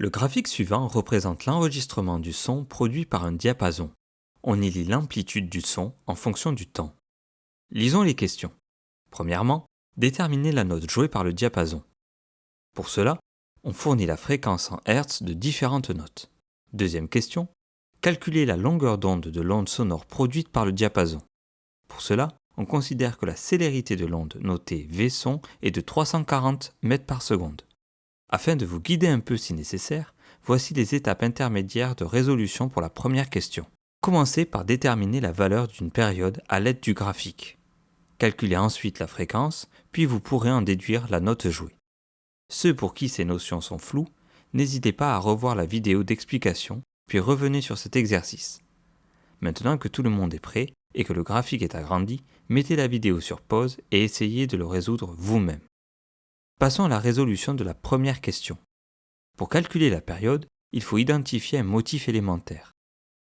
Le graphique suivant représente l'enregistrement du son produit par un diapason. On y lit l'amplitude du son en fonction du temps. Lisons les questions. Premièrement, déterminer la note jouée par le diapason. Pour cela, on fournit la fréquence en Hertz de différentes notes. Deuxième question, calculer la longueur d'onde de l'onde sonore produite par le diapason. Pour cela, on considère que la célérité de l'onde notée V-son est de 340 mètres par seconde. Afin de vous guider un peu si nécessaire, voici les étapes intermédiaires de résolution pour la première question. Commencez par déterminer la valeur d'une période à l'aide du graphique. Calculez ensuite la fréquence, puis vous pourrez en déduire la note jouée. Ceux pour qui ces notions sont floues, n'hésitez pas à revoir la vidéo d'explication, puis revenez sur cet exercice. Maintenant que tout le monde est prêt et que le graphique est agrandi, mettez la vidéo sur pause et essayez de le résoudre vous-même. Passons à la résolution de la première question. Pour calculer la période, il faut identifier un motif élémentaire.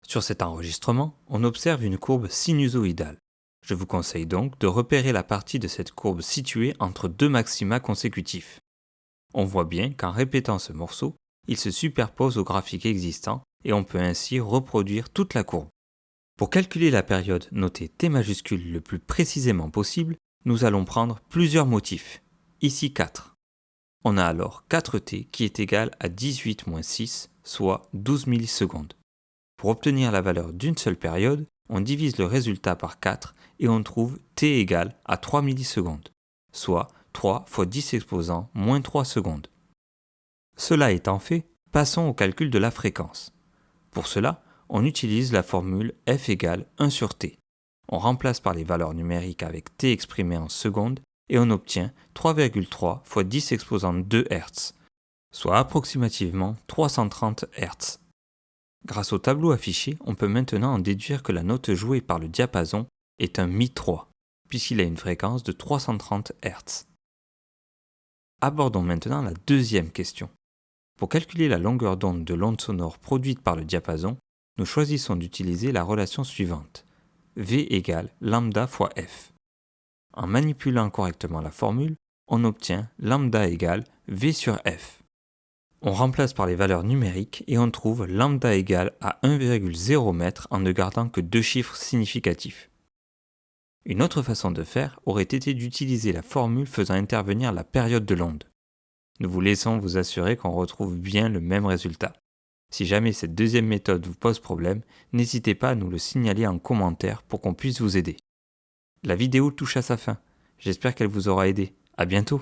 Sur cet enregistrement, on observe une courbe sinusoïdale. Je vous conseille donc de repérer la partie de cette courbe située entre deux maxima consécutifs. On voit bien qu'en répétant ce morceau, il se superpose au graphique existant et on peut ainsi reproduire toute la courbe. Pour calculer la période notée T majuscule le plus précisément possible, nous allons prendre plusieurs motifs. Ici 4. On a alors 4T qui est égal à 18 moins 6, soit 12 millisecondes. Pour obtenir la valeur d'une seule période, on divise le résultat par 4 et on trouve T égale à 3 millisecondes, soit 3 fois 10 exposant moins 3 secondes. Cela étant fait, passons au calcul de la fréquence. Pour cela, on utilise la formule F égale 1 sur T. On remplace par les valeurs numériques avec T exprimé en secondes et on obtient 3,3 fois 10 exposant 2 Hz, soit approximativement 330 Hz. Grâce au tableau affiché, on peut maintenant en déduire que la note jouée par le diapason est un Mi3, puisqu'il a une fréquence de 330 Hz. Abordons maintenant la deuxième question. Pour calculer la longueur d'onde de l'onde sonore produite par le diapason, nous choisissons d'utiliser la relation suivante. V égale lambda fois F. En manipulant correctement la formule, on obtient lambda égale V sur F. On remplace par les valeurs numériques et on trouve lambda égale à 1,0 m en ne gardant que deux chiffres significatifs. Une autre façon de faire aurait été d'utiliser la formule faisant intervenir la période de l'onde. Nous vous laissons vous assurer qu'on retrouve bien le même résultat. Si jamais cette deuxième méthode vous pose problème, n'hésitez pas à nous le signaler en commentaire pour qu'on puisse vous aider. La vidéo touche à sa fin. J'espère qu'elle vous aura aidé. À bientôt!